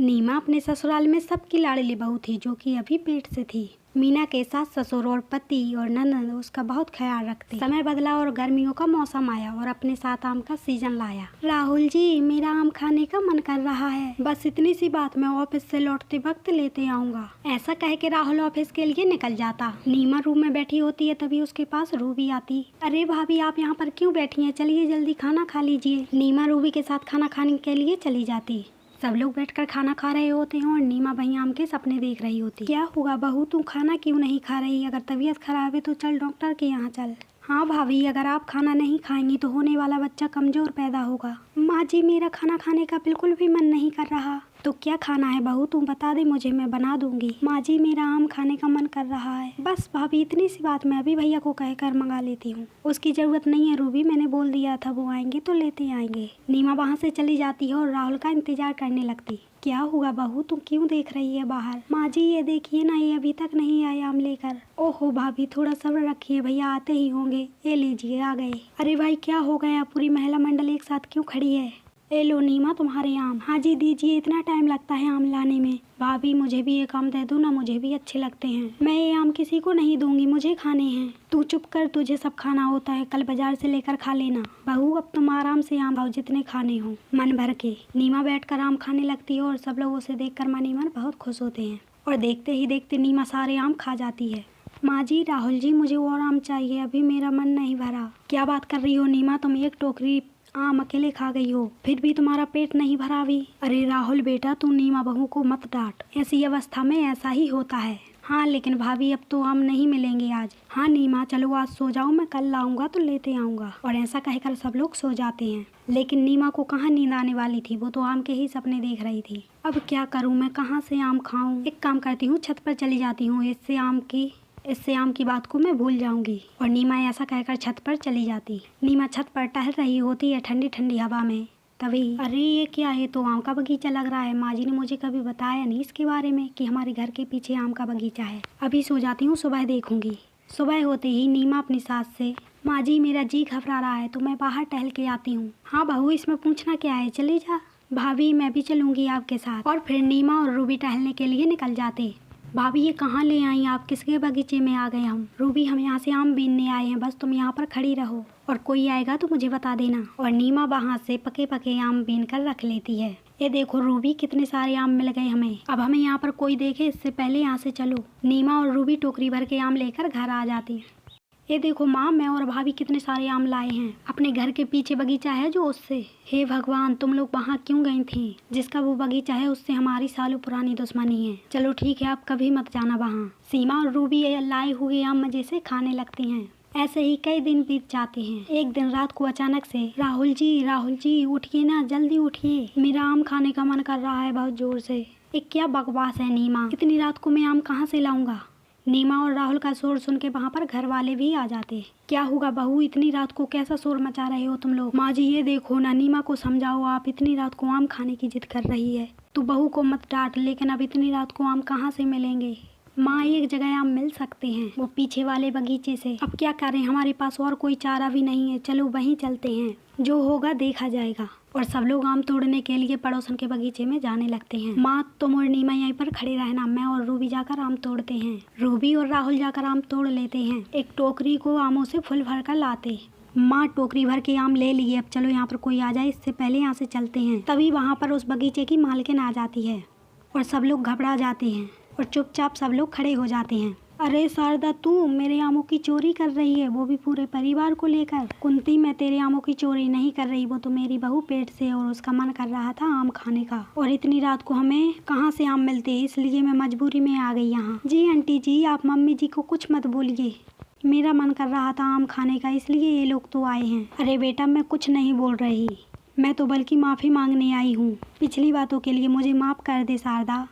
नीमा अपने ससुराल में सबकी लाडली बहू थी, जो कि अभी पेट से थी। मीना के सास ससुर और पति और ननद उसका बहुत ख्याल रखते। समय बदला और गर्मियों का मौसम आया और अपने साथ आम का सीजन लाया। राहुल जी, मेरा आम खाने का मन कर रहा है, बस इतनी सी बात मैं ऑफिस से लौटते वक्त लेते आऊँगा। ऐसा कह के राहुल ऑफिस के लिए निकल जाता। नीमा रूम में बैठी होती है, तभी उसके पास रूबी आती। अरे भाभी, आप यहाँ पर क्यों बैठी हैं? चलिए जल्दी खाना खा लीजिए। नीमा रूबी के साथ खाना खाने के लिए चली जाती। सब लोग बैठकर खाना खा रहे होते हैं और नीमा वहीं आम के सपने देख रही होती। क्या हुआ बहू, तू खाना क्यों नहीं खा रही? अगर तबीयत खराब है तो चल डॉक्टर के यहाँ चल। हाँ भाभी, अगर आप खाना नहीं खाएंगी तो होने वाला बच्चा कमजोर पैदा होगा। माँ जी, मेरा खाना खाने का बिल्कुल भी मन नहीं कर रहा। तो क्या खाना है बहू, तू बता दे मुझे, मैं बना दूंगी। माँ जी, मेरा आम खाने का मन कर रहा है। बस भाभी, इतनी सी बात मैं अभी भैया को कहकर मंगा लेती हूँ। उसकी जरूरत नहीं है रूबी, मैंने बोल दिया था, वो आएंगे तो लेते आएंगे। नीमा वहाँ से चली जाती है और राहुल का इंतजार करने लगती। क्या हुआ बहू, तुम क्यों देख रही है बाहर? माँ जी, ये देखिए ना, ये अभी तक नहीं आए आम लेकर। ओहो भाभी, थोड़ा सब्र रखिए, भैया आते ही होंगे। ये लीजिए, आ गए। अरे भाई, क्या हो गया? पूरी महिला मंडल एक साथ क्यों खड़ी है? ए लो नीमा, तुम्हारे आम। हाँ जी दीजिए, इतना टाइम लगता है आम लाने में। भाभी, मुझे भी एक आम दे दो ना, मुझे भी अच्छे लगते हैं। मैं ये आम किसी को नहीं दूंगी, मुझे खाने हैं। तू चुप कर, तुझे सब खाना होता है, कल बाजार से लेकर खा लेना। बहू, अब तुम आराम से आम खाओ, जितने खाने हो मन भर के। नीमा बैठकर आम खाने लगती है और सब लोग उसे देखकर मन ही मन बहुत खुश होते हैं। और देखते ही देखते नीमा सारे आम खा जाती है। माँ जी, राहुल जी, मुझे और आम चाहिए, अभी मेरा मन नहीं भरा। क्या बात कर रही हो नीमा, तुम एक टोकरी आम अकेले खा गई हो, फिर भी तुम्हारा पेट नहीं भरा भी। अरे राहुल बेटा, तू नीमा बहू को मत डांट, ऐसी अवस्था में ऐसा ही होता है। हाँ लेकिन भाभी, अब तो आम नहीं मिलेंगे आज। हाँ नीमा, चलो आज सो जाओ, मैं कल लाऊंगा तो लेते आऊंगा। और ऐसा कहकर सब लोग सो जाते हैं। लेकिन नीमा को कहाँ नींद आने वाली थी, वो तो आम के ही सपने देख रही थी। अब क्या करूँ मैं, कहाँ से आम खाऊं? एक काम करती हूँ, छत पर चली जाती हूँ, इससे आम की बात को मैं भूल जाऊंगी। और नीमा ऐसा कहकर छत पर चली जाती। नीमा छत पर टहल रही होती है ठंडी ठंडी हवा में। तभी अरे ये क्या है, तो आम का बगीचा लग रहा है। माँ जी ने मुझे कभी बताया नहीं इसके बारे में कि हमारे घर के पीछे आम का बगीचा है। अभी सो जाती हूँ, सुबह देखूंगी। सुबह होते ही नीमा अपनी सास से, माँ जी मेरा जी घबरा रहा है तो मैं बाहर टहल के आती हूँ। हाँ बहू, इसमें पूछना क्या है, चली जा। भाभी, मैं भी चलूंगी आपके साथ। और फिर नीमा और रूबी टहलने के लिए निकल जाते। भाभी, ये कहाँ ले आई आप? किसके बगीचे में आ गए हम? रूबी, हम यहाँ से आम बीनने आए हैं, बस तुम यहाँ पर खड़ी रहो और कोई आएगा तो मुझे बता देना। और नीमा वहाँ से पके पके आम बीन कर रख लेती है। ये देखो रूबी, कितने सारे आम मिल गए हमें। अब हमें यहाँ पर कोई देखे इससे पहले यहाँ से चलो। नीमा और रूबी टोकरी भर के आम लेकर घर आ जाती हैं। ये देखो माँ, मैं और भाभी कितने सारे आम लाए हैं। अपने घर के पीछे बगीचा है जो, उससे। हे भगवान, तुम लोग वहाँ क्यों गई थी? जिसका वो बगीचा है उससे हमारी सालों पुरानी दुश्मनी है। चलो ठीक है, आप कभी मत जाना वहाँ। सीमा और रूबी लाए हुए आम मजे से खाने लगती हैं। ऐसे ही कई दिन बीत जाते हैं। एक दिन रात को अचानक से, राहुल जी उठिए ना, जल्दी उठिए, मेरा आम खाने का मन कर रहा है बहुत जोर से। एक क्या बकवास है नीमा, इतनी रात को मैं आम कहाँ से लाऊंगा? नीमा और राहुल का शोर सुन के वहाँ पर घर वाले भी आ जाते। क्या हुआ बहू, इतनी रात को कैसा शोर मचा रहे हो तुम लोग? माँ जी, ये देखो ना, नीमा को समझाओ, आप इतनी रात को आम खाने की जिद कर रही है। तो बहू को मत डांट, लेकिन अब इतनी रात को आम कहाँ से मिलेंगे? माँ, एक जगह आम मिल सकते हैं, वो पीछे वाले बगीचे से। अब क्या करें, हमारे पास और कोई चारा भी नहीं है। चलो वहीं चलते हैं, जो होगा देखा जाएगा। और सब लोग आम तोड़ने के लिए पड़ोसन के बगीचे में जाने लगते हैं। माँ, तुम और नीमा यहीं पर खड़े रहना, मैं और रूबी जाकर आम तोड़ते हैं। रूबी और राहुल जाकर आम तोड़ लेते हैं। एक टोकरी को आमों से फुल भर कर लाते। माँ, टोकरी भर के आम ले लिए, अब चलो यहाँ पर कोई आ जाए इससे पहले यहाँ से चलते हैं। तभी वहाँ पर उस बगीचे की मालकिन आ जाती है और सब लोग घबरा जाते हैं और चुपचाप सब लोग खड़े हो जाते हैं। अरे शारदा, तू मेरे आमों की चोरी कर रही है, वो भी पूरे परिवार को लेकर। कुंती, मैं तेरे आमों की चोरी नहीं कर रही, वो तो मेरी बहू पेट से और उसका मन कर रहा था आम खाने का। और इतनी रात को हमें कहाँ से आम मिलते, इसलिए मैं मजबूरी में आ गई यहाँ। जी आंटी जी, आप मम्मी जी को कुछ मत बोलिए, मेरा मन कर रहा था आम खाने का, इसलिए ये लोग तो आए हैं। अरे बेटा, मैं कुछ नहीं बोल रही, मैं तो बल्कि माफ़ी मांगने आई हूँ। पिछली बातों के लिए मुझे माफ़ कर दे शारदा।